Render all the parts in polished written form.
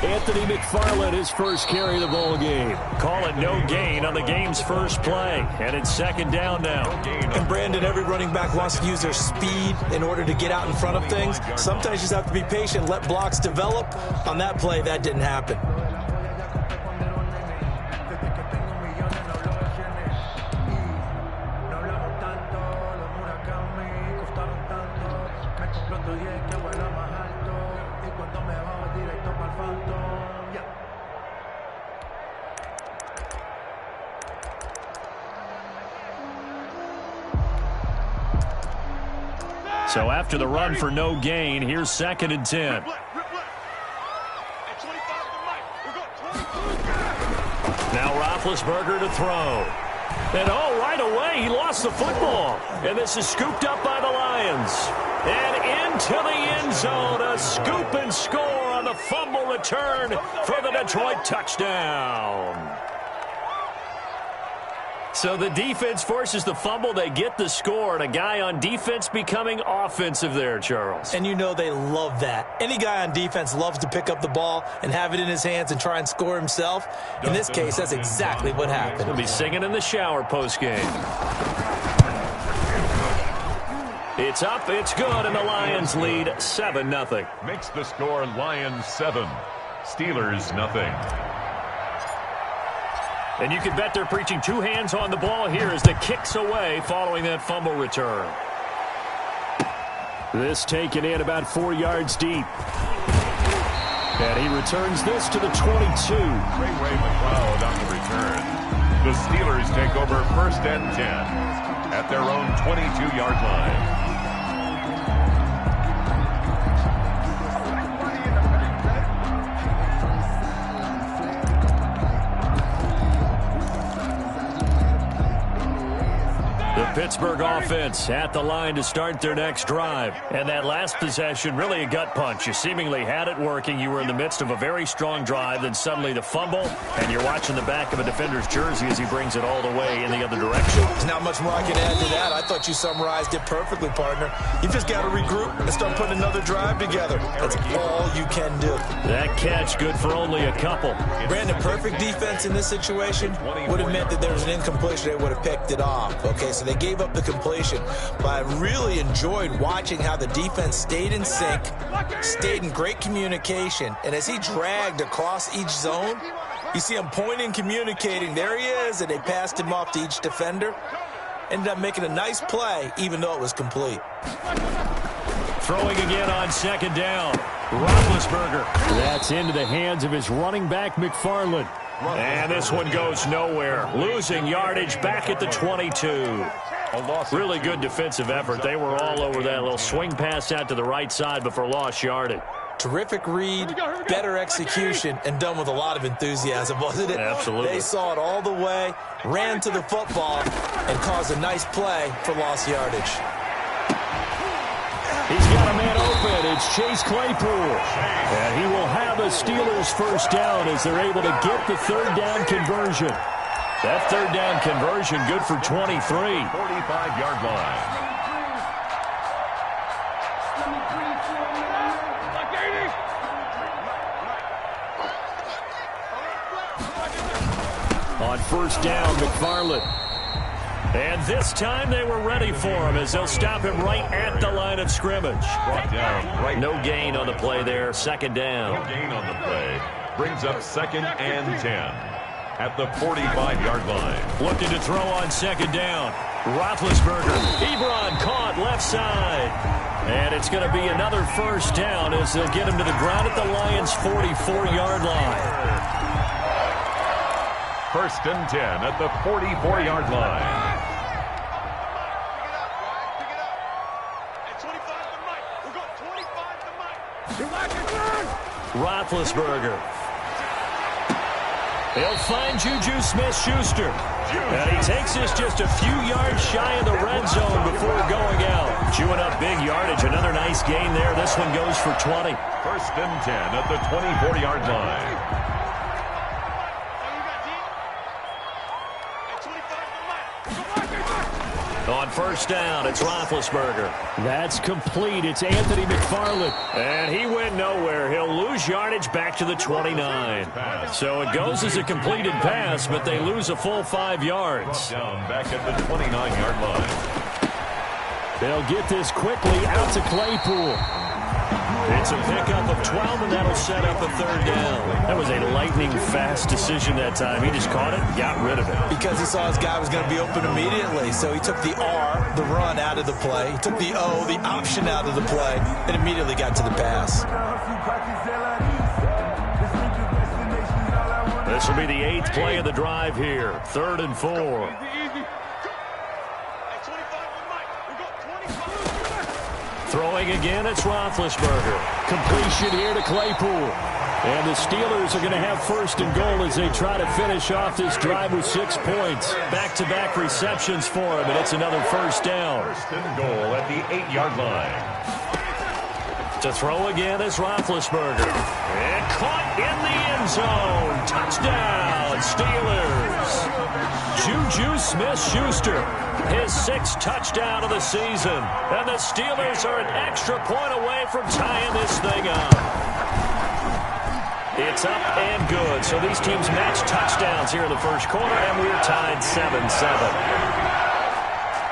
Anthony McFarland, his first carry of the ball game. Call it no gain on the game's first play. And it's second down now. And Brandon, every running back wants to use their speed in order to get out in front of things. Sometimes you just have to be patient, let blocks develop. On that play, that didn't happen. So after the run for no gain, here's second and 10. Now Roethlisberger to throw. And right away, he lost the football. And this is scooped up by the Lions. And into the end zone, a scoop and score on the fumble return for the Detroit touchdown. So the defense forces the fumble. They get the score, and a guy on defense becoming offensive there, Charles. And you know they love that. Any guy on defense loves to pick up the ball and have it in his hands and try and score himself. In this case, that's exactly what happened. He'll be singing in the shower postgame. It's up, it's good, and the Lions lead 7-0. Makes the score Lions 7, Steelers nothing. And you can bet they're preaching two hands on the ball here as the kick's away following that fumble return. This taken in about 4 yards deep. And he returns this to the 22. Ray McLeod on the return. The Steelers take over first and 10 at their own 22-yard line. Pittsburgh offense at the line to start their next drive. And that last possession, really a gut punch. You seemingly had it working. You were in the midst of a very strong drive. Then suddenly the fumble, and you're watching the back of a defender's jersey as he brings it all the way in the other direction. There's not much more I can add to that. I thought you summarized it perfectly, partner. You just got to regroup and start putting another drive together. That's all you can do. That catch good for only a couple. Brandon, perfect defense in this situation would have meant that there was an incompletion. They would have picked it off. Okay, so they gave up the completion, but I really enjoyed watching how the defense stayed in sync, stayed in great communication, and as he dragged across each zone, you see him pointing, communicating, there he is, and they passed him off to each defender. Ended up making a nice play, even though it was complete. Throwing again on second down. Roethlisberger. That's into the hands of his running back, McFarland. And this one goes nowhere. Losing yardage back at the 22. Really good defensive effort. They were all over that little swing pass out to the right side before lost yardage. Terrific read, better execution, and done with a lot of enthusiasm, wasn't it? Absolutely. They saw it all the way, ran to the football, and caused a nice play for lost yardage. He's got a man open. It's Chase Claypool. And he will have a Steelers first down as they're able to get the third down conversion. That third down conversion good for 23. 45-yard line. On first down, McFarland. And this time they were ready for him as they'll stop him right at the line of scrimmage. Brought down right. No gain on the play there. Second down. No gain on the play. Brings up second and 10 at the 45-yard line. Looking to throw on second down. Roethlisberger. Ebron caught left side. And it's going to be another first down as they'll get him to the ground at the Lions' 44-yard line. First and 10 at the 44-yard line. Roethlisberger. He'll find Juju Smith-Schuster. And he takes this just a few yards shy of the red zone before going out. Chewing up big yardage. Another nice gain there. This one goes for 20. First and 10 at the 24-yard line. On first down, it's Roethlisberger. That's complete. It's Anthony McFarland. And he went nowhere. He'll lose yardage back to the 29. So it goes as a completed pass, but they lose a full 5 yards. Down back at the 29-yard line. They'll get this quickly out to Claypool. It's a pickup of 12, and that'll set up a third down. That was a lightning-fast decision that time. He just caught it and got rid of it. Because he saw his guy was going to be open immediately. So he took the R, the run, out of the play. He took the O, the option, out of the play, and immediately got to the pass. This will be the 8th play of the drive here. 3rd and 4. Throwing again, it's Roethlisberger. Completion here to Claypool. And the Steelers are going to have first and goal as they try to finish off this drive with 6 points. Back-to-back receptions for him, and it's another first down. First and goal at the 8-yard line. To throw again is Roethlisberger. And caught in the end zone. Touchdown, Steelers. Juju Smith-Schuster, his 6th touchdown of the season. And the Steelers are an extra point away from tying this thing up. It's up and good. So these teams match touchdowns here in the first quarter, and we're tied 7-7.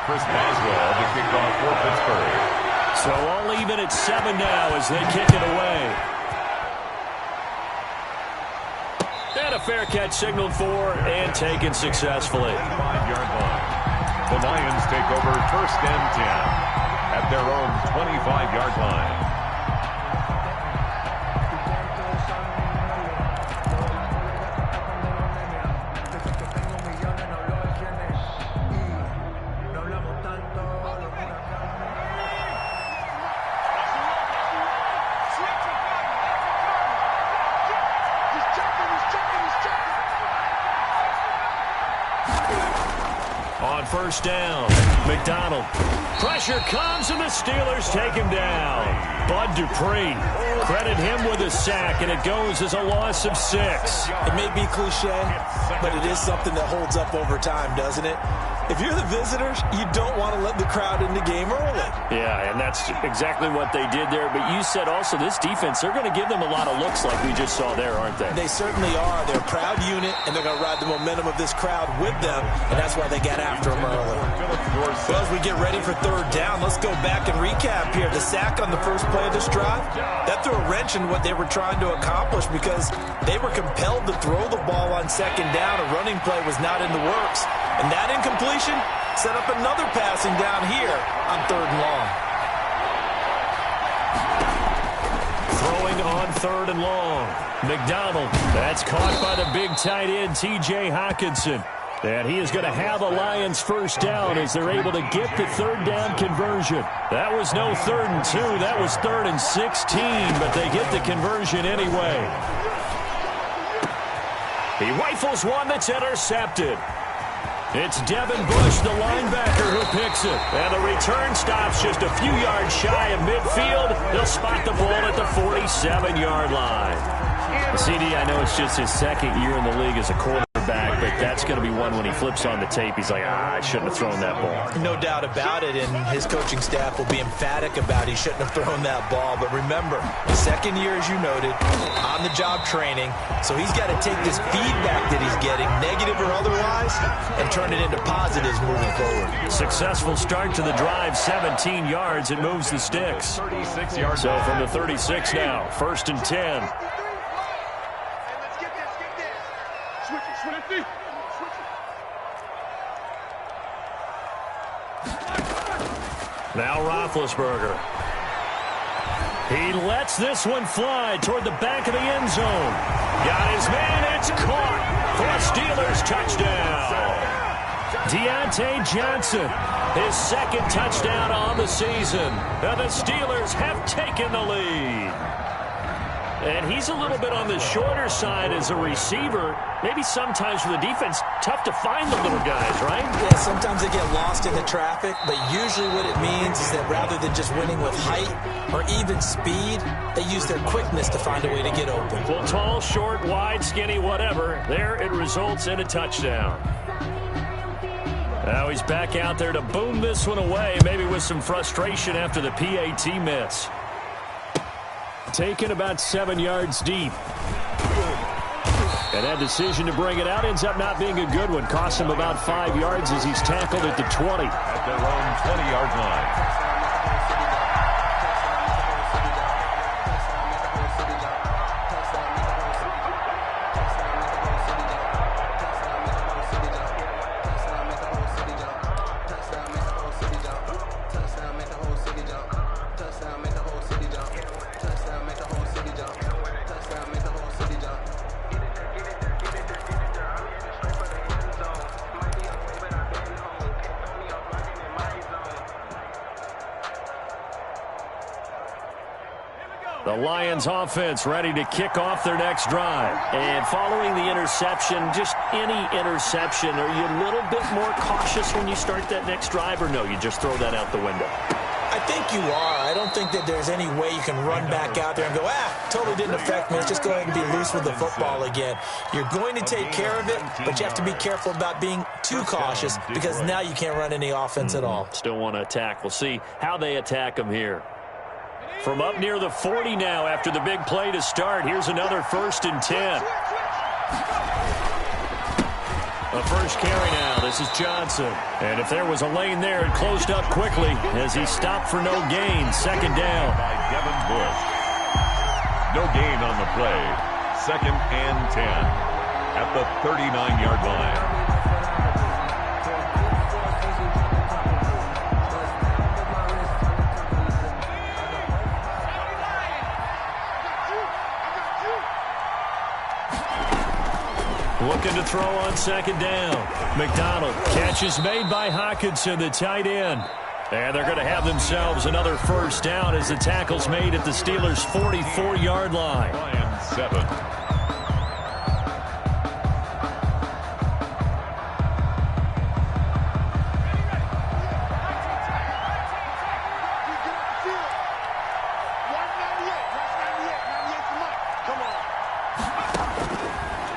Chris Boswell to kick off for Pittsburgh. So all even at 7 now as they kick it away. And a fair catch signaled for and taken successfully. 5-yard line. The Lions take over first and 10 at their own 25-yard line. First down, McDonald. Pressure comes, and the Steelers take him down. Bud Dupree, credit him with a sack, and it goes as a loss of 6. It may be cliche, but it is something that holds up over time, doesn't it? If you're the visitors, you don't want to let the crowd in the game early. Yeah, and that's exactly what they did there. But you said also this defense, they're going to give them a lot of looks like we just saw there, aren't they? They certainly are. They're a proud unit, and they're going to ride the momentum of this crowd with them, and that's why they got after them early. Well, as we get ready for third down, let's go back and recap here. The sack on the first play of this drive, that threw a wrench in what they were trying to accomplish because they were compelled to throw the ball on second down. A running play was not in the works. And that incompletion set up another passing down here on 3rd and long. Throwing on 3rd and long. McDonald, that's caught by the big tight end, T.J. Hockenson. And he is going to have a Lions first down as they're able to get the 3rd down conversion. That was no 3rd and 2. That was 3rd and 16, but they get the conversion anyway. He rifles one that's intercepted. It's Devin Bush, the linebacker, who picks it. And the return stops just a few yards shy of midfield. He'll spot the ball at the 47-yard line. CD, I know it's just his 2nd year in the league as a quarterback, but that's going to be one when he flips on the tape. He's like, I shouldn't have thrown that ball. No doubt about it, and his coaching staff will be emphatic about he shouldn't have thrown that ball. But remember, 2nd year, as you noted, on-the-job training, so he's got to take this feedback that he's getting, negative or otherwise, and turn it into positives moving forward. Successful start to the drive, 17 yards. It moves the sticks. 36 yards. So from the 36 now, 1st and 10. Now Roethlisberger. He lets this one fly toward the back of the end zone. Got his man, it's caught for a Steelers touchdown. Deontay Johnson, his 2nd touchdown on the season. And the Steelers have taken the lead. And he's a little bit on the shorter side as a receiver. Maybe sometimes for the defense, tough to find the little guys, right? Yeah, sometimes they get lost in the traffic, but usually what it means is that rather than just winning with height or even speed, they use their quickness to find a way to get open. Well, tall, short, wide, skinny, whatever, there it results in a touchdown. Now he's back out there to boom this one away, maybe with some frustration after the PAT miss. Taken about 7 yards deep. And that decision to bring it out ends up not being a good one. Cost him about 5 yards as he's tackled at the 20. At their own 20-yard line. The Lions offense ready to kick off their next drive. And following the interception, just any interception, are you a little bit more cautious when you start that next drive, or no, you just throw that out the window? I think you are. I don't think that there's any way you can run back out there and go, totally didn't affect me. Let's just go ahead and be loose with the football again. You're going to take care of it, but you have to be careful about being too cautious because now you can't run any offense at all. Still want to attack. We'll see how they attack them here. From up near the 40 now after the big play to start. Here's another 1st and 10. A first carry now. This is Johnson. And if there was a lane there, it closed up quickly as he stopped for no gain. 2nd down. By Devin Bush. No gain on the play. 2nd and 10 at the 39-yard line. Looking to throw on 2nd down. McDonald. Catch is made by Hockenson, the tight end. And they're going to have themselves another 1st down as the tackle's made at the Steelers' 44-yard line. Lions 7.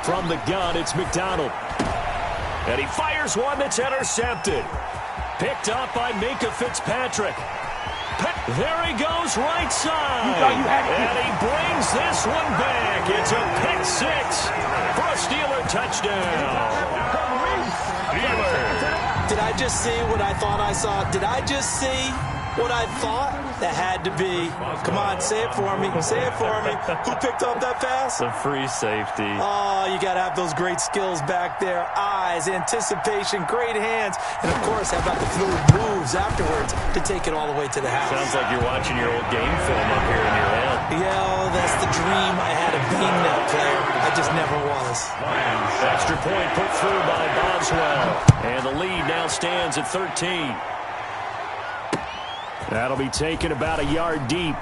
From the gun, it's McDonald. And he fires one that's intercepted. Picked up by Minka Fitzpatrick. There he goes, right side. And he brings this one back. It's a pick 6 for a Steeler touchdown. Steelers. Did I just see what I thought I saw? Did I just see what I thought? That had to be. Come on, say it for me. Say it for me. Who picked up that pass? The free safety. Oh, you got to have those great skills back there. Eyes, anticipation, great hands. And, of course, how about the fluid moves afterwards to take it all the way to the house? Sounds like you're watching your old game film up here in your head. Yeah, that's the dream I had of being that player. I just never was. Extra point put through by Boswell. And the lead now stands at 13. That'll be taken about a yard deep.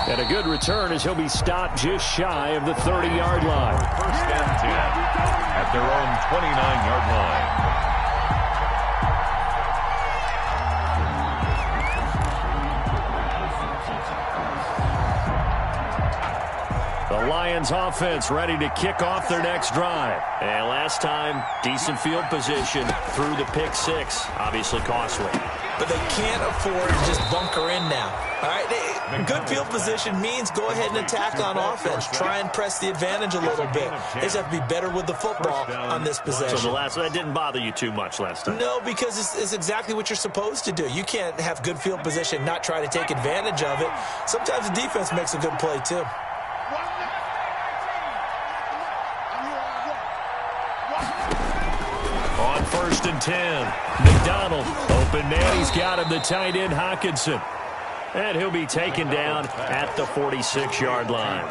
And a good return as he'll be stopped just shy of the 30-yard line. 1st and 10 at their own 29-yard line. The Lions offense ready to kick off their next drive. And last time, decent field position through the pick 6. Obviously costly. But they can't afford to just bunker in now. All right, good field position means go ahead and attack on offense. Try and press the advantage a little bit. They just have to be better with the football on this possession. So that didn't bother you too much last time? No, because it's exactly what you're supposed to do. You can't have good field position, not try to take advantage of it. Sometimes the defense makes a good play, too. On 1st and 10, McDonald. Open man, he's got him, the tight end, Hockenson. And he'll be taken down at the 46-yard line.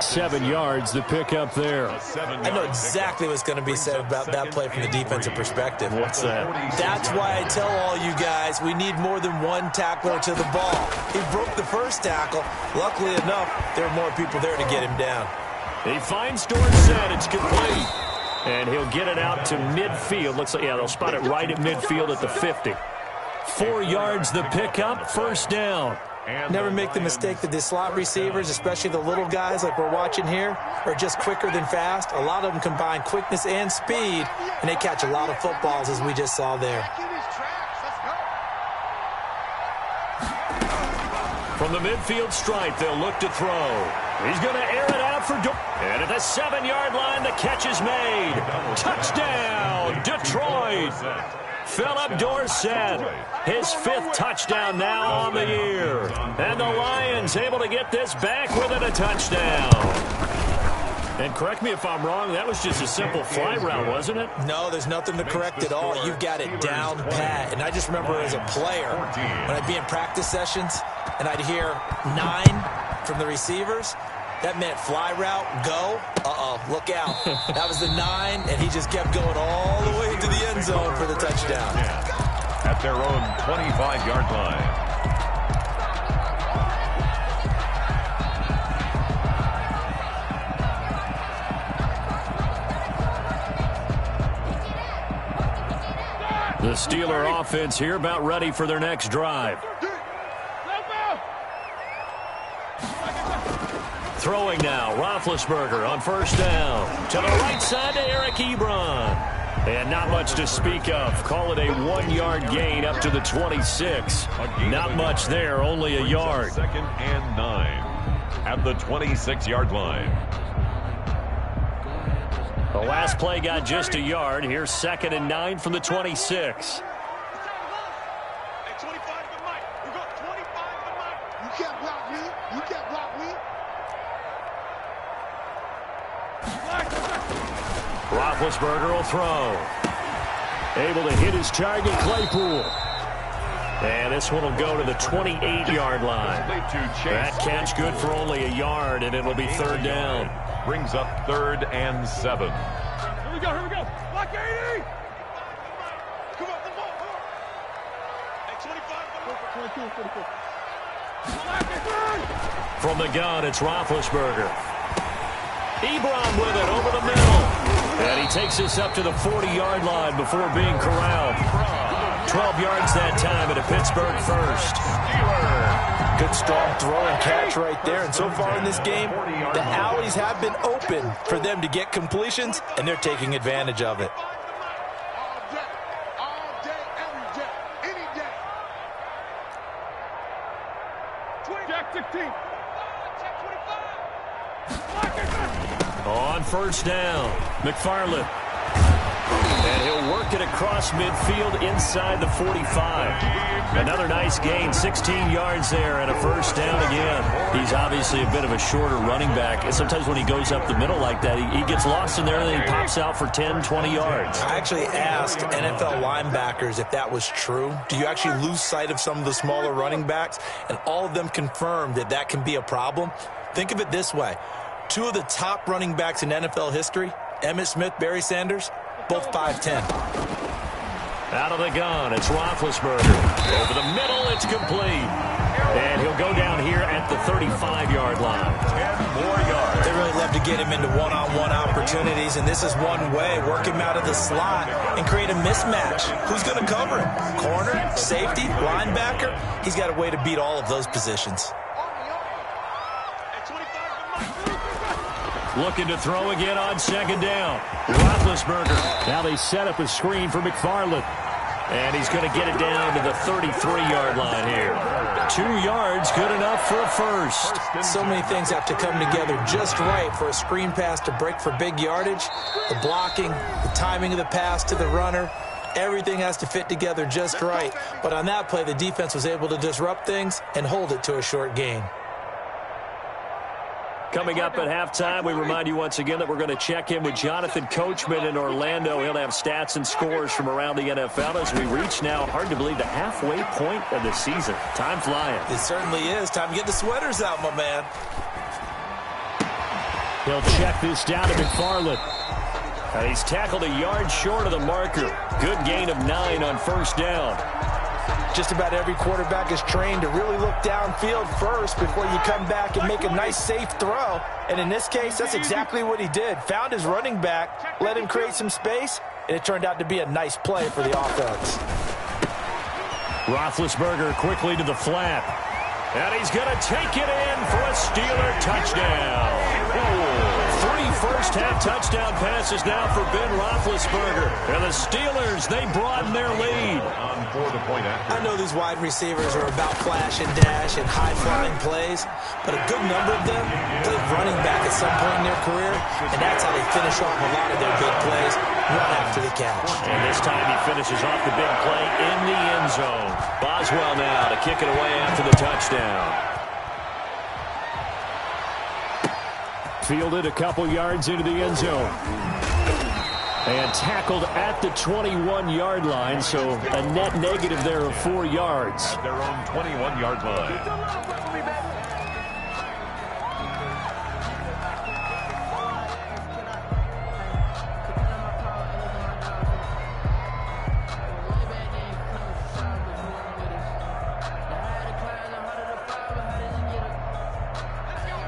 7 yards, the pickup there. I know exactly what's going to be said about that play from the defensive perspective. What's that? That's why I tell all you guys we need more than one tackler to the ball. He broke the first tackle. Luckily enough, there were more people there to get him down. He finds Dorsett. It's complete. And he'll get it out to midfield. Looks like, yeah, they'll spot it right at midfield at the 50. 4 yards the pickup, 1st down. Never make the mistake that the slot receivers, especially the little guys like we're watching here, are just quicker than fast. A lot of them combine quickness and speed, and they catch a lot of footballs, as we just saw there. From the midfield stripe, they'll look to throw. He's going to air it out for and at the 7-yard line, the catch is made. Touchdown, Detroit. Philip Dorsett, his 5th touchdown now on the year. And the Lions able to get this back within a touchdown. And correct me if I'm wrong, that was just a simple fly route, wasn't it? No, there's nothing to correct at all. You've got it down pat. And I just remember as a player, when I'd be in practice sessions and I'd hear 9 from the receivers, that meant fly route, go. Look out. That was the 9, and he just kept going all the way into the end zone for the touchdown. At their own 25-yard line. The Steeler offense here about ready for their next drive. Throwing now, Roethlisberger on 1st down. To the right side to Eric Ebron. And not much to speak of. Call it a 1-yard gain up to the 26. Not much there, only a yard. 2nd and 9 at the 26-yard line. The last play got just a yard. Here's 2nd and 9 from the 26. Roethlisberger will throw. Able to hit his target, Claypool. And this one will go to the 28-yard line. That catch good for only a yard, and it'll be 3rd down. Brings up 3rd and 7. Here we go. Block 80. Come on. Hey, 25. From the gun, it's Roethlisberger. Ebron with it over the middle. And he takes this up to the 40-yard line before being corralled. 12 yards that time at a Pittsburgh first. Good strong throw and catch right there. And so far in this game, the alleys have been open for them to get completions, and they're taking advantage of it. On 1st down, McFarland. And he'll work it across midfield inside the 45. Another nice gain, 16 yards there and a 1st down again. He's obviously a bit of a shorter running back. And sometimes when he goes up the middle like that, he gets lost in there and then he pops out for 10, 20 yards. I actually asked NFL linebackers if that was true. Do you actually lose sight of some of the smaller running backs? And all of them confirmed that that can be a problem. Think of it this way. 2 of the top running backs in NFL history, Emmitt Smith, Barry Sanders, both 5'10". Out of the gun, it's Roethlisberger. Over the middle, it's complete. And he'll go down here at the 35-yard line. 10 more yards. They really love to get him into one-on-one opportunities, and this is one way. Work him out of the slot and create a mismatch. Who's going to cover him? Corner, safety, linebacker? He's got a way to beat all of those positions. Looking to throw again on 2nd down. Roethlisberger. Now they set up a screen for McFarland. And he's going to get it down to the 33-yard line here. 2 yards, good enough for a first. So many things have to come together just right for a screen pass to break for big yardage. The blocking, the timing of the pass to the runner. Everything has to fit together just right. But on that play, the defense was able to disrupt things and hold it to a short gain. Coming up at halftime, we remind you once again that we're going to check in with Jonathan Coachman in Orlando. He'll have stats and scores from around the NFL as we reach now, hard to believe, the halfway point of the season. Time flying. It certainly is. Time to get the sweaters out, my man. He'll check this down to McFarland. And he's tackled a yard short of the marker. Good gain of 9 on 1st down. Just about every quarterback is trained to really look downfield first before you come back and make a nice, safe throw. And in this case, that's exactly what he did. Found his running back, let him create some space, and it turned out to be a nice play for the offense. Roethlisberger quickly to the flat. And he's going to take it in for a Steeler touchdown. 3 first-half touchdown passes now for Ben Roethlisberger. And the Steelers, they broaden their lead. I know these wide receivers are about flash and dash and high-flying plays, but a good number of them played running back at some point in their career, and that's how they finish off a lot of their big plays, run after the catch. And this time he finishes off the big play in the end zone. Boswell now to kick it away after the touchdown. Fielded a couple yards into the end zone. And tackled at the 21-yard line, so a net negative there of 4 yards. At their own 21-yard line.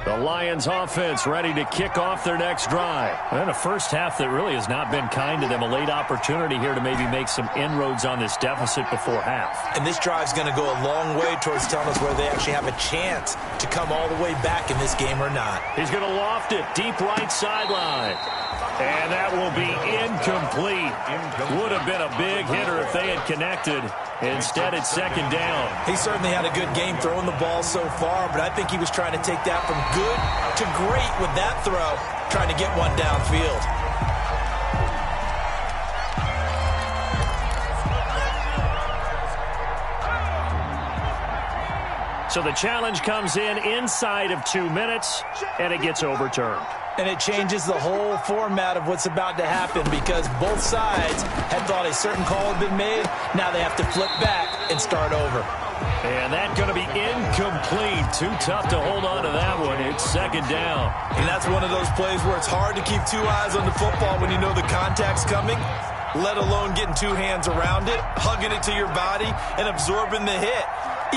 The Lions offense ready to kick off their next drive. And a first half that really has not been kind to them. A late opportunity here to maybe make some inroads on this deficit before half. And this drive's going to go a long way towards telling us whether they actually have a chance to come all the way back in this game or not. He's going to loft it deep right sideline. And that will be incomplete. Would have been a big hitter if they had connected. Instead, it's second down. He certainly had a good game throwing the ball so far, but I think he was trying to take that from good to great with that throw, trying to get one downfield. So the challenge comes in inside of 2 minutes, and it gets overturned. And it changes the whole format of what's about to happen because both sides had thought a certain call had been made. Now they have to flip back and start over. And that's going to be incomplete. Too tough to hold on to that one. It's second down. And that's one of those plays where it's hard to keep 2 eyes on the football when you know the contact's coming, let alone getting 2 hands around it, hugging it to your body, and absorbing the hit,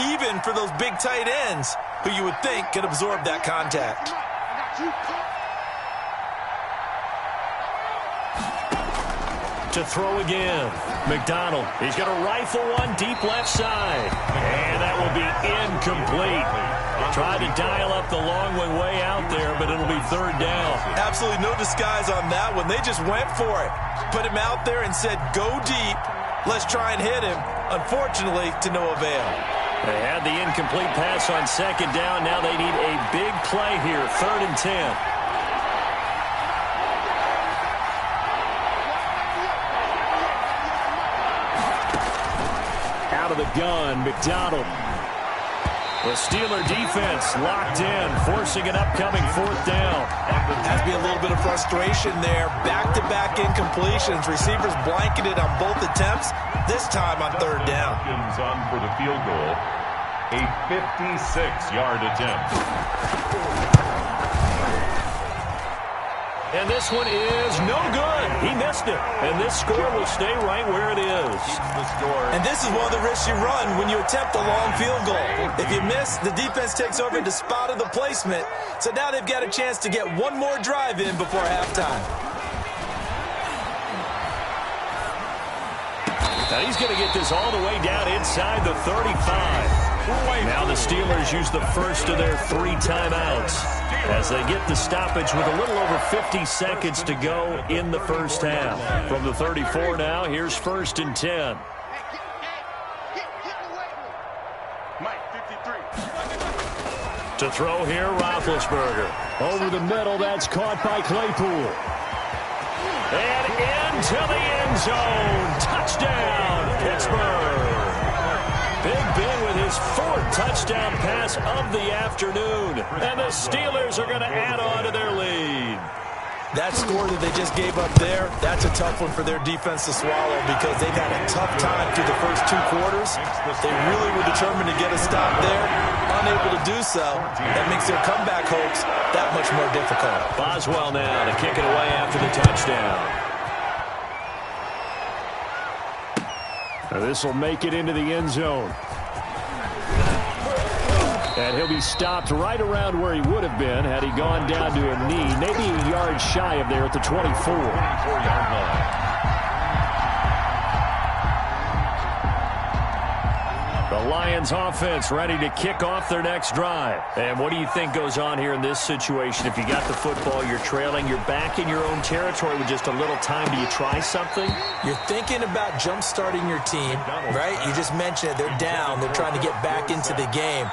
even for those big tight ends who you would think could absorb that contact. To throw again. McDonald. He's going to rifle one deep left side. And that will be incomplete. Tried to dial up the long one way out there, but it'll be third down. Absolutely no disguise on that one. They just went for it. Put him out there and said, go deep. Let's try and hit him. Unfortunately, to no avail. They had the incomplete pass on second down. Now they need a big play here. 3rd and 10. Out of the gun, McDonald. The Steeler defense locked in, forcing an upcoming 4th down. Has to be a little bit of frustration there. Back-to-back incompletions. Receivers blanketed on both attempts, this time on 3rd down. On for the field goal, a 56-yard attempt. And this one is no good. He missed it. And this score will stay right where it is. And this is one of the risks you run when you attempt a long field goal. If you miss, the defense takes over and spotted the placement. So now they've got a chance to get one more drive in before halftime. Now he's going to get this all the way down inside the 35. Now the Steelers use the first of their 3 timeouts as they get the stoppage with a little over 50 seconds to go in the first half. From the 34 now, here's 1st and 10. To throw here, Roethlisberger. Over the middle, that's caught by Claypool. And into the end zone. Touchdown, Pittsburgh. Big Ben with his 4th touchdown pass of the afternoon. And the Steelers are going to add on to their lead. That score that they just gave up there, that's a tough one for their defense to swallow because they've had a tough time through the first 2 quarters. They really were determined to get a stop there. Unable to do so. That makes their comeback hopes that much more difficult. Boswell now to kick it away after the touchdown. Now this will make it into the end zone. And he'll be stopped right around where he would have been had he gone down to a knee, maybe a yard shy of there at the 24. 24-yard line. The The Lions offense ready to kick off their next drive. And what do you think goes on here in this situation? If you got the football, you're trailing, you're back in your own territory with just a little time. Do you try something? You're thinking about jump-starting your team, right? You just mentioned it. They're down. They're trying to get back into the game.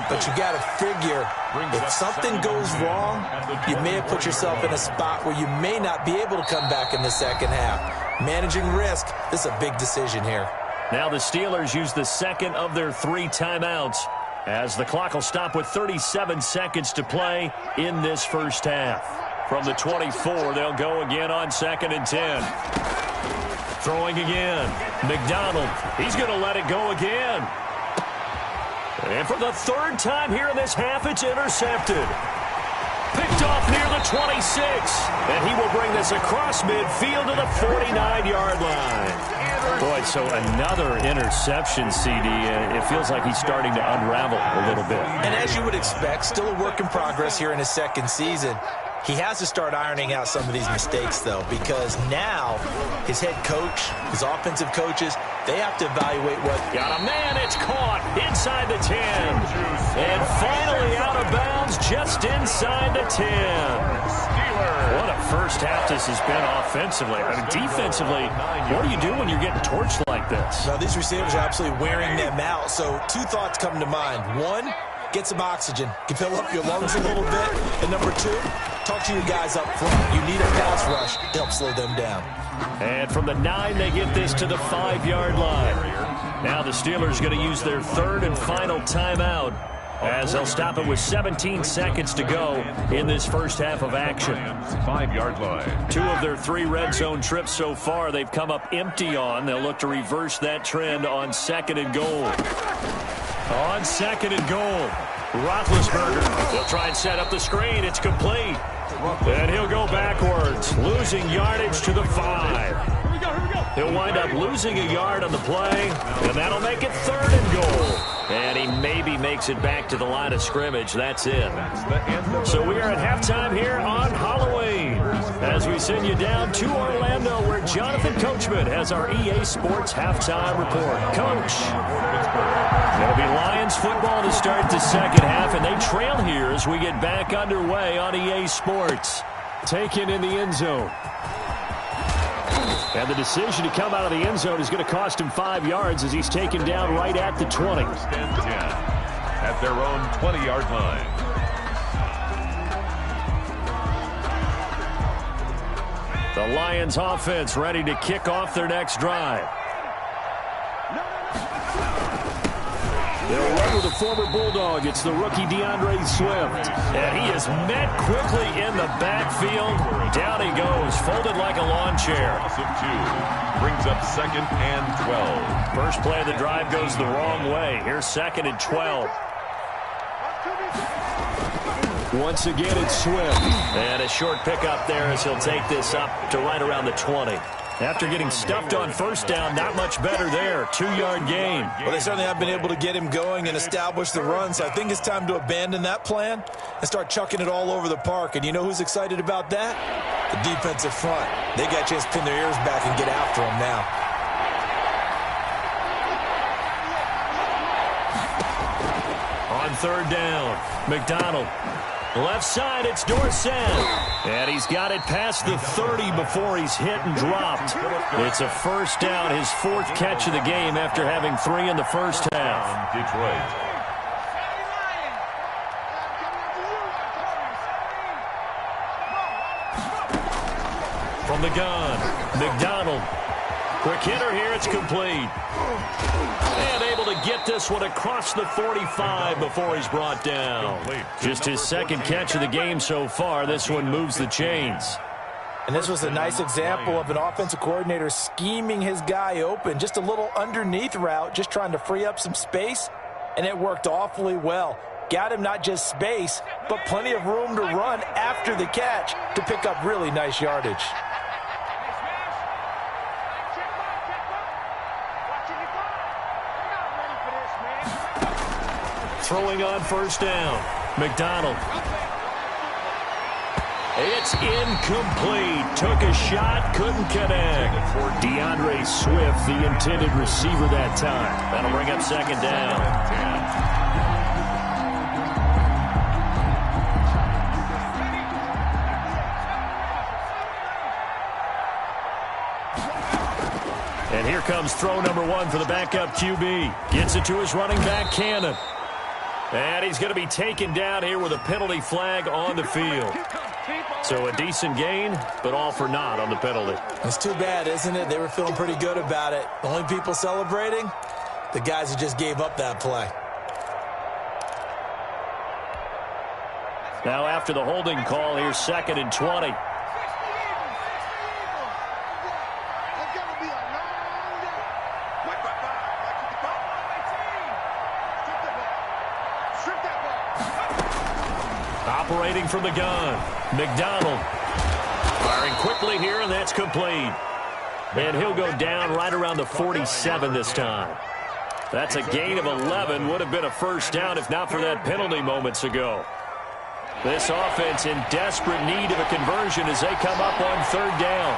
But you got to figure if something goes wrong, you may have put yourself in a spot where you may not be able to come back in the second half. Managing risk, this is a big decision here. Now the Steelers use the second of their 3 timeouts as the clock will stop with 37 seconds to play in this first half. From the 24, they'll go again on 2nd and 10. Throwing again. McDonald. He's going to let it go again. And for the 3rd time here in this half, it's intercepted. Picked off near the 26. And he will bring this across midfield to the 49-yard line. Boy, so another interception, CD. It feels like he's starting to unravel a little bit. And as you would expect, still a work in progress here in his second season. He has to start ironing out some of these mistakes, though, because now his head coach, his offensive coaches, they have to evaluate what... Got a man, it's caught inside the 10. And finally out of bounds just inside the 10. What a first half this has been offensively. I mean, defensively, what do you do when you're getting torched like this? Now, these receivers are absolutely wearing them out. So 2 thoughts come to mind. 1, get some oxygen. You can fill up your lungs a little bit. And number 2, talk to your guys up front. You need a pass rush to help slow them down. And from the 9, they get this to the 5-yard line. Now the Steelers going to use their 3rd and final timeout as they'll stop it with 17 seconds to go in this first half of action. 5-yard line. 2 of their 3 red zone trips so far they've come up empty on. They'll look to reverse that trend on 2nd and goal. On 2nd and goal, Roethlisberger. They'll try and set up the screen. It's complete. And he'll go backwards, losing yardage to the 5. He'll wind up losing a yard on the play, and that'll make it 3rd and goal. And he maybe makes it back to the line of scrimmage. That's it. So we are at halftime here on Halloween as we send you down to Orlando where Jonathan Coachman has our EA Sports halftime report. Coach. It'll be Lions football to start the second half, and they trail here as we get back underway on EA Sports. Taken in the end zone. And the decision to come out of the end zone is going to cost him 5 yards as he's taken down right at the 20. 1st and 10 at their own 20-yard line. The Lions offense ready to kick off their next drive. They'll run with a former Bulldog. It's the rookie DeAndre Swift. And he is met quickly in the backfield. Down he goes, folded like a lawn chair. Loss of 2 brings up 2nd and 12. First play of the drive goes the wrong way. Here's 2nd and 12. Once again, it's Swift. And a short pickup there as he'll take this up to right around the 20. After getting stuffed on first down, not much better there. 2-yard gain. Well, they certainly have been able to get him going and establish the run, so I think it's time to abandon that plan and start chucking it all over the park. And you know who's excited about that? The defensive front. They got a chance to pin their ears back and get after him now. On 3rd down, McDonald. Left side, it's Dorsett. And he's got it past the 30 before he's hit and dropped. It's a first down, his 4th catch of the game after having 3 in the first half. Detroit. From the gun, McDonald. Quick hitter here, it's complete. And able to get this one across the 45 before he's brought down. Just his 2nd catch of the game so far. This one moves the chains. And this was a nice example of an offensive coordinator scheming his guy open. Just a little underneath route, just trying to free up some space. And it worked awfully well. Got him not just space, but plenty of room to run after the catch to pick up really nice yardage. Throwing on first down, McDonald. It's incomplete. Took a shot, couldn't connect. DeAndre Swift, the intended receiver that time. That'll bring up second down. And here comes throw number 1 for the backup QB. Gets it to his running back, Cannon. And he's going to be taken down here with a penalty flag on the field. So a decent gain, but all for naught on the penalty. It's too bad, isn't it? They were feeling pretty good about it. The only people celebrating, the guys who just gave up that play. Now after the holding call, here's 2nd and 20. Operating from the gun, McDonald. Firing quickly here, and that's complete. And he'll go down right around the 47 this time. That's a gain of 11. Would have been a first down if not for that penalty moments ago. This offense in desperate need of a conversion as they come up on 3rd down.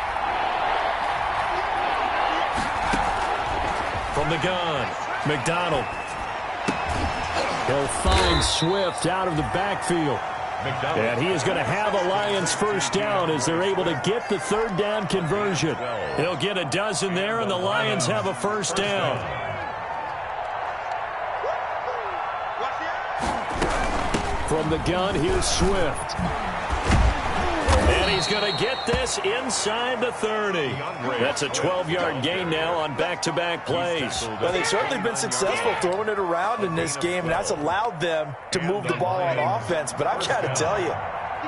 From the gun, McDonald. He'll find Swift out of the backfield. And he is going to have a Lions first down as they're able to get the 3rd down conversion. He'll get a dozen there, and the Lions have a first down. From the gun, here's Swift. And he's going to get this inside the 30. That's a 12-yard gain now on back-to-back plays. Well, they've certainly been successful throwing it around in this game, and that's allowed them to move the ball on offense. But I've got to tell you,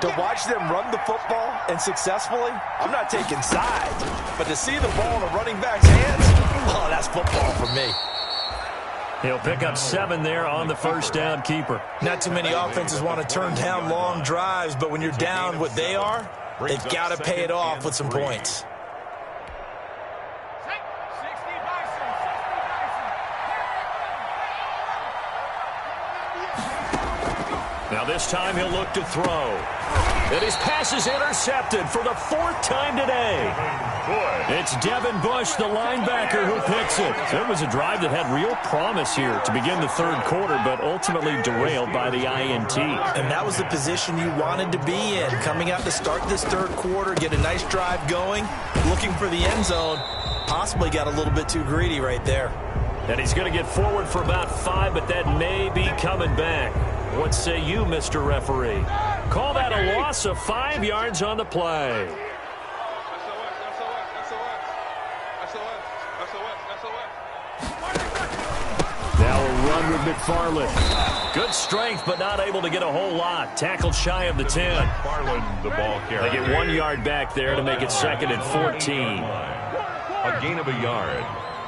to watch them run the football and successfully, I'm not taking sides. But to see the ball in a running back's hands, oh, that's football for me. He'll pick up 7 there on the first down keeper. Not too many offenses want to turn down long drives, but when you're down what they are, they've got to pay it off with some points. Now this time he'll look to throw. And his pass is intercepted for the 4th time today. It's Devin Bush, the linebacker, who picks it. So it was a drive that had real promise here to begin the 3rd quarter, but ultimately derailed by the INT. And that was the position you wanted to be in. Coming out to start this 3rd quarter, get a nice drive going, looking for the end zone. Possibly got a little bit too greedy right there. And he's going to get forward for about 5, but that may be coming back. What say you, Mr. Referee? Call that a loss of 5 yards on the play. Now a run with McFarland. Good strength, but not able to get a whole lot. Tackled shy of the 10. McFarland, the ball carrier. They get 1 yard back there to make it 2nd and 14. A gain of a yard.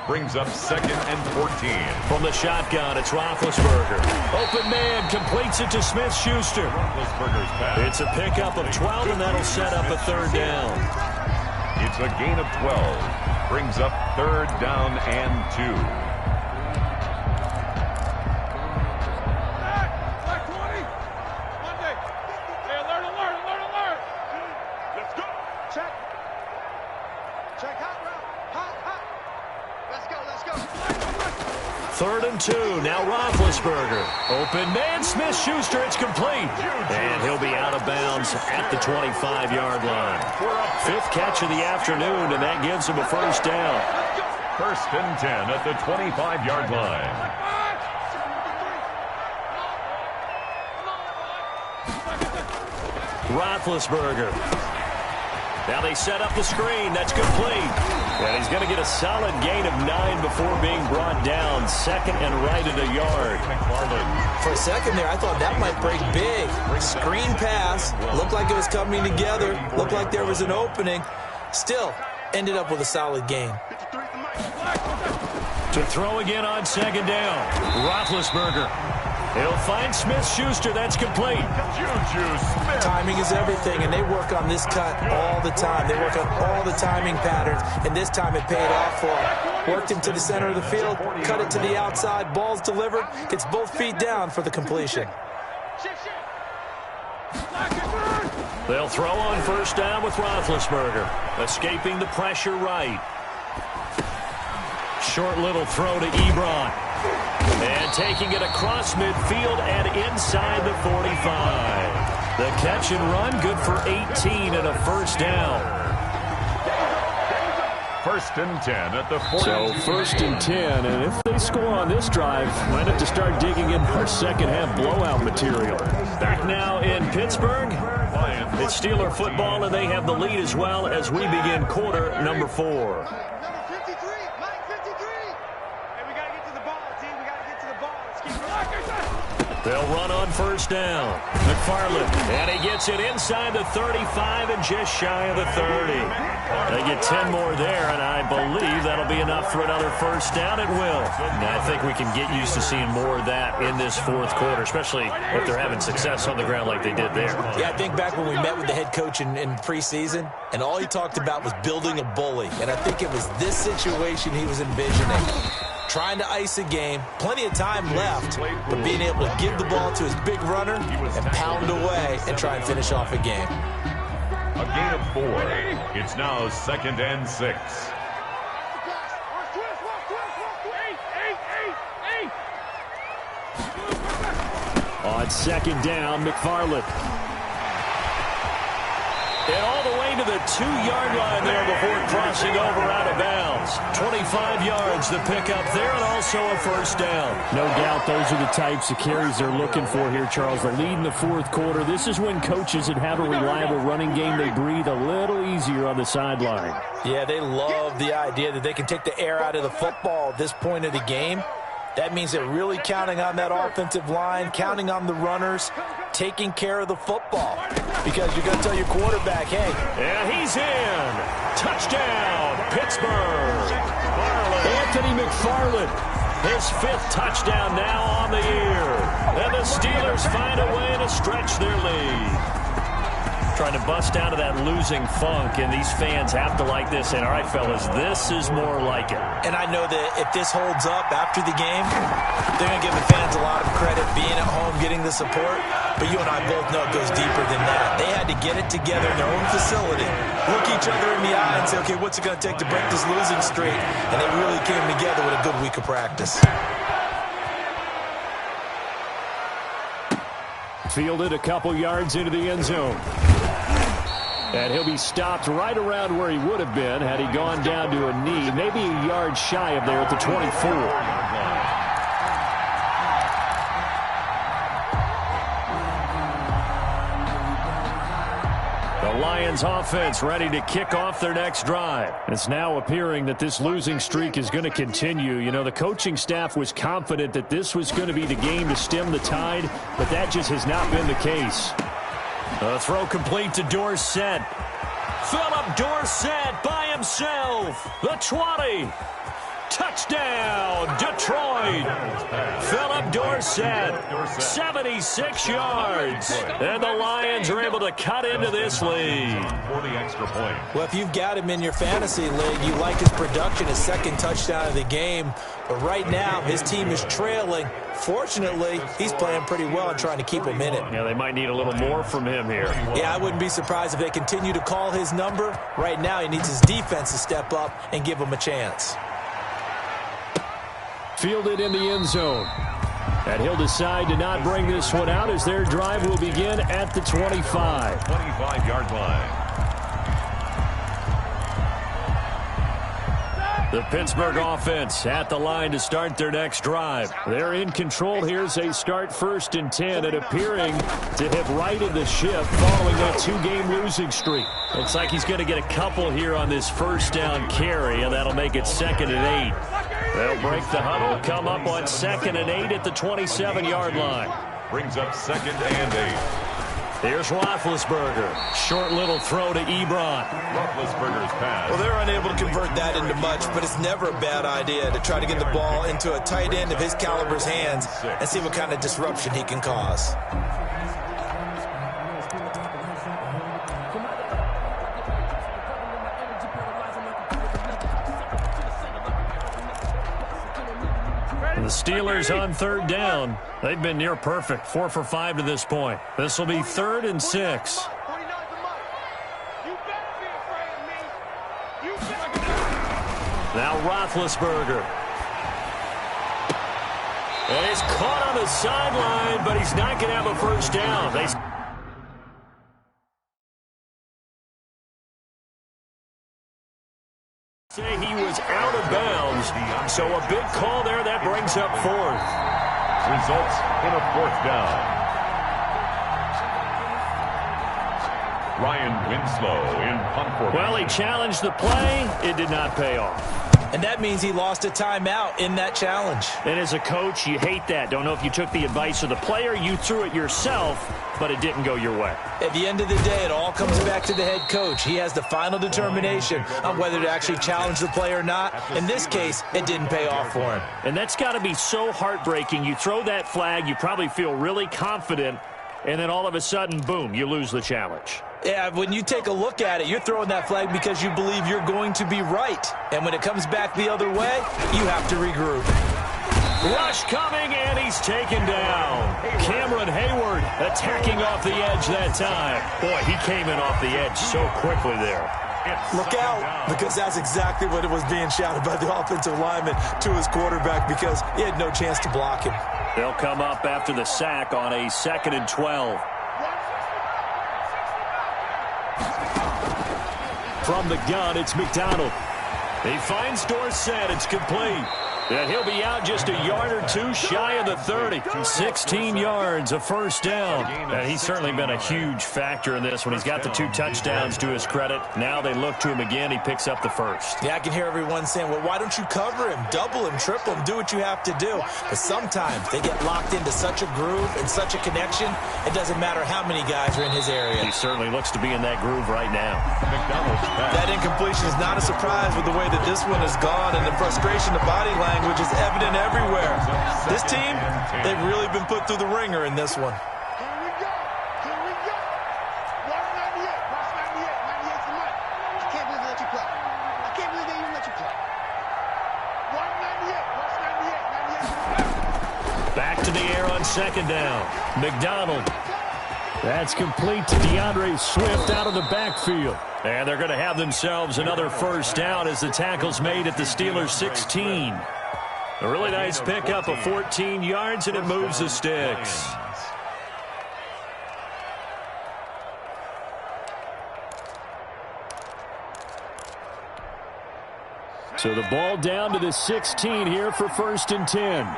Brings up 2nd and 14. From the shotgun, it's Roethlisberger. Open man, completes it to Smith-Schuster. Roethlisberger's pass. It's a pickup of 12, and that'll set up a 3rd down. It's a gain of 12. Brings up 3rd down and 2. Third and 2. Now Roethlisberger. Open man, Smith-Schuster. It's complete. And he'll be out of bounds at the 25-yard line. 5th catch of the afternoon, and that gives him a first down. 1st and 10 at the 25-yard line. Roethlisberger. Now they set up the screen. That's complete. And he's going to get a solid gain of 9 before being brought down. 2nd and right at a yard. For a second there, I thought that might break big. Screen pass. Looked like it was coming together. Looked like there was an opening. Still, ended up with a solid gain. To throw again on 2nd down. Roethlisberger. He'll find Smith-Schuster. That's complete. Timing is everything, and they work on this cut all the time. They work on all the timing patterns, and this time it paid off for him. Worked him to the center of the field, cut it to the outside, ball's delivered, gets both feet down for the completion. They'll throw on first down with Roethlisberger. Escaping the pressure right. Short little throw to Ebron. And taking it across midfield and inside the 45. The catch and run, good for 18 and a first down. First and 10 at the 40. So first and 10, and if they score on this drive, might have to start digging in our second half blowout material. Back now in Pittsburgh. It's Steeler football, and they have the lead as well as we begin quarter number 4. Number 53, Mike 53. Hey, we got to get to the ball, team. We got to get to the ball. Let's keep rocking. They'll run on first down. McFarland, and he gets it inside the 35 and just shy of the 30. They get 10 more there, and I believe that'll be enough for another first down. It will. And I think we can get used to seeing more of that in this fourth quarter, especially if they're having success on the ground like they did there. Yeah, I think back when we met with the head coach in preseason, and all he talked about was building a bully. And I think it was this situation he was envisioning. Trying to ice a game, plenty of time left, but being able to give the ball to his big runner and pound away and try and finish off a game. A gain of 4. It's now second and 6. On second down, McFarland. And all the way to the 2-yard line there before crossing over out of bounds. 25 yards to pick up there, and also a first down. No doubt those are the types of carries they're looking for here, Charles. The lead in the fourth quarter. This is when coaches that have a reliable running game, they breathe a little easier on the sideline. Yeah, they love the idea that they can take the air out of the football at this point of the game. That means they're really counting on that offensive line, counting on the runners, taking care of the football. Because you're going to tell your quarterback, hey. And he's in. Touchdown, Pittsburgh. Anthony McFarland. His 5th touchdown now on the year. And the Steelers find a way to stretch their lead. Trying to bust out of that losing funk, and these fans have to like this. And all right, fellas, this is more like it. And I know that if this holds up after the game, they're going to give the fans a lot of credit being at home, getting the support. But you and I both know it goes deeper than that. They had to get it together in their own facility, look each other in the eye and say, okay, what's it going to take to break this losing streak? And they really came together with a good week of practice. Fielded a couple yards into the end zone. And he'll be stopped right around where he would have been had he gone down to a knee, maybe a yard shy of there at the 24. The Lions offense ready to kick off their next drive. It's now appearing that this losing streak is going to continue. You know, the coaching staff was confident that this was going to be the game to stem the tide, but that just has not been the case. A throw complete to Dorsett. Philip Dorsett by himself. The 20. Touchdown, Detroit. Philip Dorsett, 76 yards. And the Lions are able to cut into this lead. For the extra point. Well, if you've got him in your fantasy league, you like his production, his 2nd touchdown of the game. But right now, his team is trailing. Fortunately, he's playing pretty well and trying to keep him in it. Yeah, they might need a little more from him here. Yeah, I wouldn't be surprised if they continue to call his number. Right now, he needs his defense to step up and give him a chance. Fielded in the end zone. And he'll decide to not bring this one out as their drive will begin at the 25. 25-yard line. The Pittsburgh offense at the line to start their next drive. They're in control here as they start first and 10 and appearing to have righted the ship following that 2-game losing streak. Looks like he's going to get a couple here on this first down carry, and that'll make it 2nd and 8. They'll break the huddle, come up on 2nd and 8 at the 27-yard line. Brings up 2nd and 8. Here's Roethlisberger. Short little throw to Ebron. Roethlisberger's pass. Well, they're unable to convert that into much, but it's never a bad idea to try to get the ball into a tight end of his caliber's hands and see what kind of disruption he can cause. The Steelers on 3rd down. They've been near perfect, 4 for 5 to this point. This will be 3rd and 6. better be afraid of me. You better. Now Roethlisberger. And he's caught on the sideline, but he's not going to have a first down. They say he was out of bounds, so a big call there. That brings up fourth. Results in a fourth down. Ryan Winslow in punt formation. Well, he challenged the play. It did not pay off. And that means he lost a timeout in that challenge. And as a coach, you hate that. Don't know if you took the advice of the player, you threw it yourself, but it didn't go your way. At the end of the day, it all comes back to the head coach. He has the final determination on whether to actually challenge the play or not. In this case, it didn't pay off for him. And that's got to be so heartbreaking. You throw that flag, you probably feel really confident, and then all of a sudden, boom, you lose the challenge. Yeah, when you take a look at it, you're throwing that flag because you believe you're going to be right. And when it comes back the other way, you have to regroup. Rush coming, and he's taken down. Cameron Hayward attacking off the edge that time. Boy, he came in off the edge so quickly there. Look out, because that's exactly what it was being shouted by the offensive lineman to his quarterback because he had no chance to block him. They'll come up after the sack on a 2nd and 12. From the gun, it's McDonald. He finds Dorsett. It's complete. And he'll be out just a yard or two shy of the 30. 16 yards, a first down. And he's certainly been a huge factor in this one. He's got the 2 touchdowns to his credit. Now they look to him again. He picks up the first. Yeah, I can hear everyone saying, well, why don't you cover him? Double him, triple him, do what you have to do. But sometimes they get locked into such a groove and such a connection, it doesn't matter how many guys are in his area. He certainly looks to be in that groove right now. That incompletion is not a surprise with the way that this one has gone, and the frustration, the body language is evident everywhere. This team, they've really been put through the ringer in this one. Here we go. Here we go. Watch 98. Watch 98. 98's the money. I can't believe they let you play. I can't believe they even let you play. Watch 98. Watch 98. 98's the money. Back to the air on 2nd down. McDonald. That's complete to DeAndre Swift out of the backfield. And they're going to have themselves another first down as the tackle's made at the Steelers' 16. A really nice pickup of 14 yards, and it moves the sticks. So the ball down to the 16 here for 1st and 10.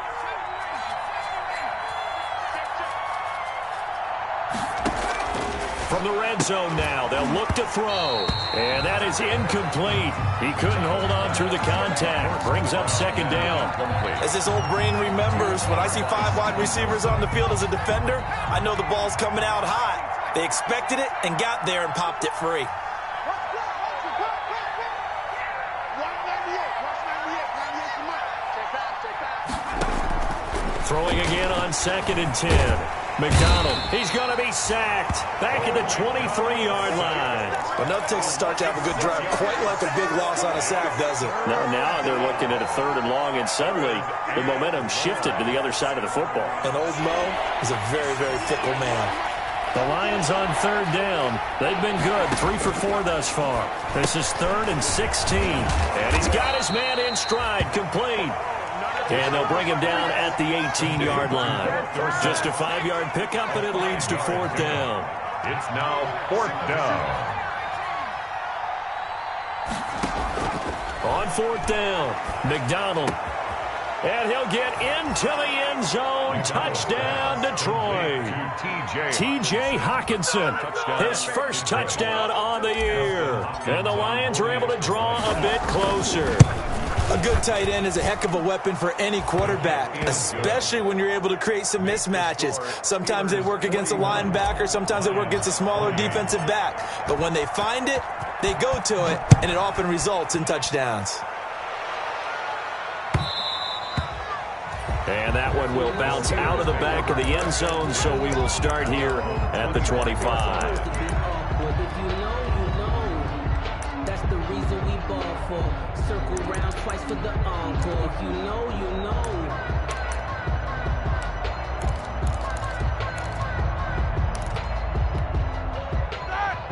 From the red zone now, they'll look to throw. And that is incomplete. He couldn't hold on through the contact. Brings up 2nd down. As his old brain remembers, when I see 5 wide receivers on the field as a defender, I know the ball's coming out hot. They expected it and got there and popped it free. Throwing again on 2nd and 10. McDonald, he's going to be sacked. Back at the 23-yard line. But no Texas start to have a good drive, quite like a big loss on a sack, does it? Now they're looking at a 3rd and long, and suddenly the momentum shifted to the other side of the football. And old Mo is a very, very fickle man. The Lions on 3rd down. They've been good, 3 for 4 thus far. This is 3rd and 16. And he's got his man in stride, complete. And they'll bring him down at the 18-yard line. Just a 5-yard pickup, and it leads to 4th down. It's now 4th down. On 4th down, McDonald. And he'll get into the end zone. Touchdown, Detroit. T.J. Hawkinson, his first touchdown on the year. And the Lions are able to draw a bit closer. A good tight end is a heck of a weapon for any quarterback, especially when you're able to create some mismatches. Sometimes they work against a linebacker, sometimes they work against a smaller defensive back. But when they find it, they go to it, and it often results in touchdowns. And that one will bounce out of the back of the end zone, so we will start here at the 25. Circle round twice for the encore. If you know, you know.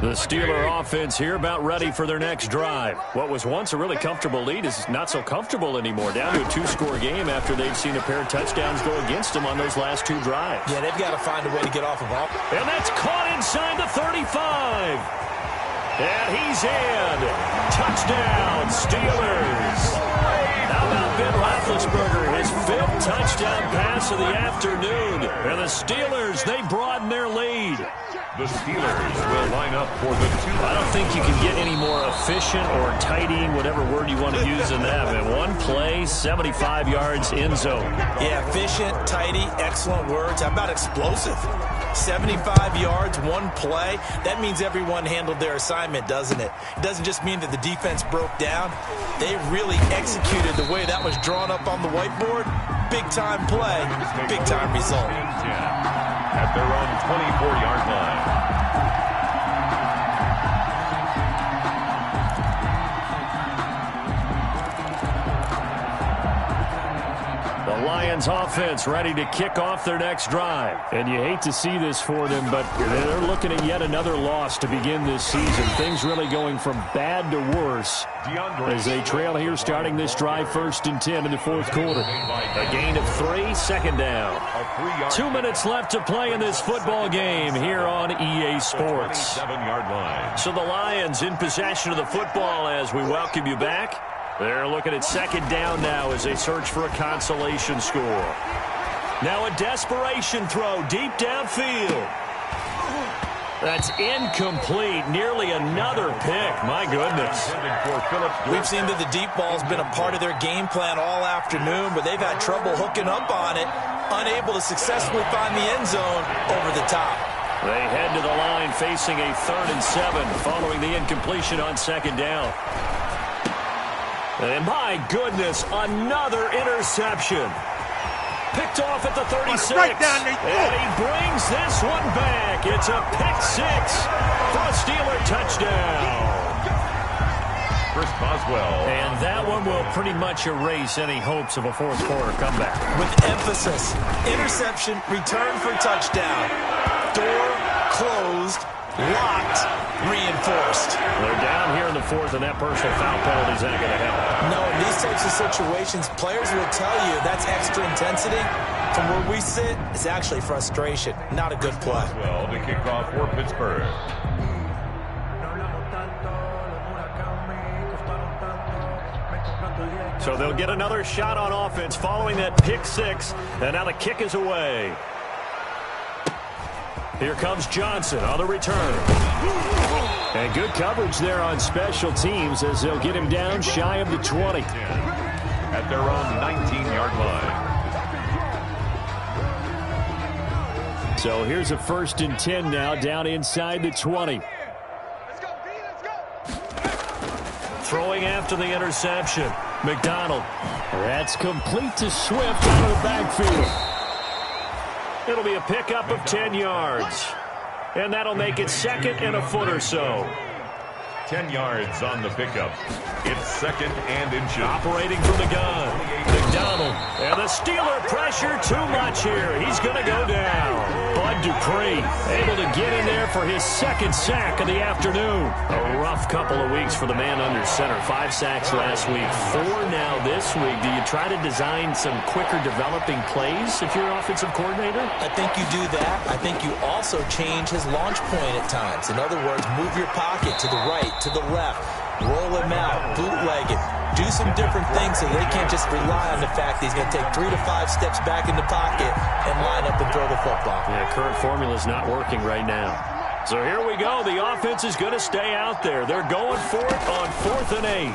The Steeler offense here about ready for their next drive. What was once a really comfortable lead is not so comfortable anymore. Down to a 2-score game after they've seen a pair of touchdowns go against them on those last 2 drives. Yeah, they've got to find a way to get off of all. And that's caught inside the 35. And he's in. Touchdown, Steelers. How about Ben Roethlisberger, his 5th touchdown pass of the afternoon. And the Steelers, they broaden their lead. The Steelers will line up for the 2. I don't think you can get any more efficient or tidy, whatever word you want to use than that. Man, one play, 75 yards, end zone. Yeah, efficient, tidy, excellent words. How about explosive? 75 yards, one play. That means everyone handled their assignment, doesn't it? It doesn't just mean that the defense broke down. They really executed the way that was drawn up on the whiteboard. Big-time play, big-time result. At their own 24-yard line. The Lions offense ready to kick off their next drive. And you hate to see this for them, but they're looking at yet another loss to begin this season. Things really going from bad to worse as they trail here starting this drive 1st and 10 in the 4th quarter. A gain of 3, 2nd down. 2 minutes left to play in this football game here on EA Sports. 7-yard line. So the Lions in possession of the football as we welcome you back. They're looking at 2nd down now as they search for a consolation score. Now a desperation throw deep downfield. That's incomplete. Nearly another pick. My goodness. We've seen that the deep ball's been a part of their game plan all afternoon, but they've had trouble hooking up on it, unable to successfully find the end zone over the top. They head to the line facing a 3rd and 7 following the incompletion on 2nd down. And my goodness, another interception. Picked off at the 36. Right down there. And he brings this one back. It's a pick 6 for a Steeler touchdown. Chris Boswell. And that one will pretty much erase any hopes of a 4th quarter comeback. With emphasis, interception, return for touchdown. Door closed, locked, reinforced. They're down here in the 4th, and that personal foul penalty is not going to help. No, in these types of situations, players will tell you that's extra intensity. From where we sit, it's actually frustration. Not a good play. Well, to kick off for Pittsburgh. So they'll get another shot on offense following that pick 6, and now the kick is away. Here comes Johnson on the return. And good coverage there on special teams as they'll get him down shy of the 20. At their own 19-yard line. So here's a 1st and 10 now down inside the 20. Let's go, B, let's go. Throwing after the interception. McDonald. That's complete to Swift out of the backfield. It'll be a pickup of 10 yards. And that'll make it 2nd and a foot or so. 10 yards on the pickup. It's 2nd and inches. Operating from the gun. McDonald. And the Steeler pressure too much here. He's going to go down. Bud Dupree able to get in there for his 2nd sack of the afternoon. A rough couple of weeks for the man under center. 5 sacks last week. 4 now this week. Do you try to design some quicker developing plays if you're an offensive coordinator? I think you do that. I think you also change his launch point at times. In other words, move your pocket to the right, to the left. Roll him out, bootleg it. Do some different things so they can't just rely on the fact that he's going to take 3 to 5 steps back in the pocket and line up and throw the football. Yeah, current formula is not working right now. So here we go. The offense is going to stay out there. They're going for it on 4th and 8.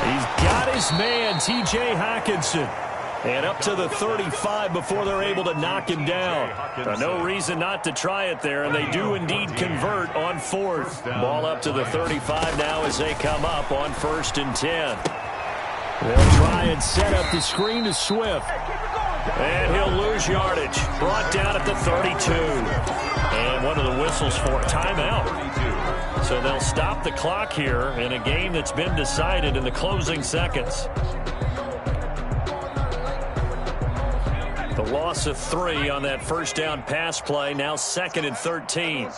He's got his man, T.J. Hockenson. And up to the 35 before they're able to knock him down. No reason not to try it there, and they do indeed convert on 4th. Ball up to the 35 now as they come up on 1st and 10. They'll try and set up the screen to Swift. And he'll lose yardage. Brought down at the 32. And one of the whistles for a timeout. So they'll stop the clock here in a game that's been decided in the closing seconds. The loss of 3 on that 1st down pass play. Now 2nd and 13.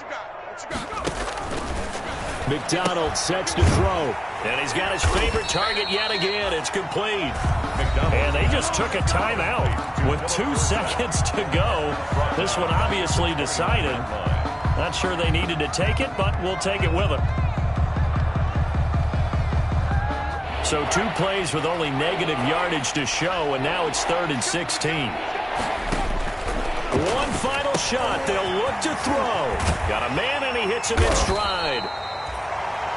McDonald sets to throw. And he's got his favorite target yet again. It's complete. And they just took a timeout with 2 seconds to go. This one obviously decided. Not sure they needed to take it, but we'll take it with them. So 2 plays with only negative yardage to show, and now it's 3rd and 16. One final shot. They'll look to throw. Got a man, and he hits him in stride.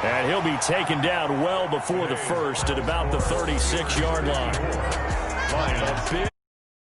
And he'll be taken down well before the first at about the 36-yard line.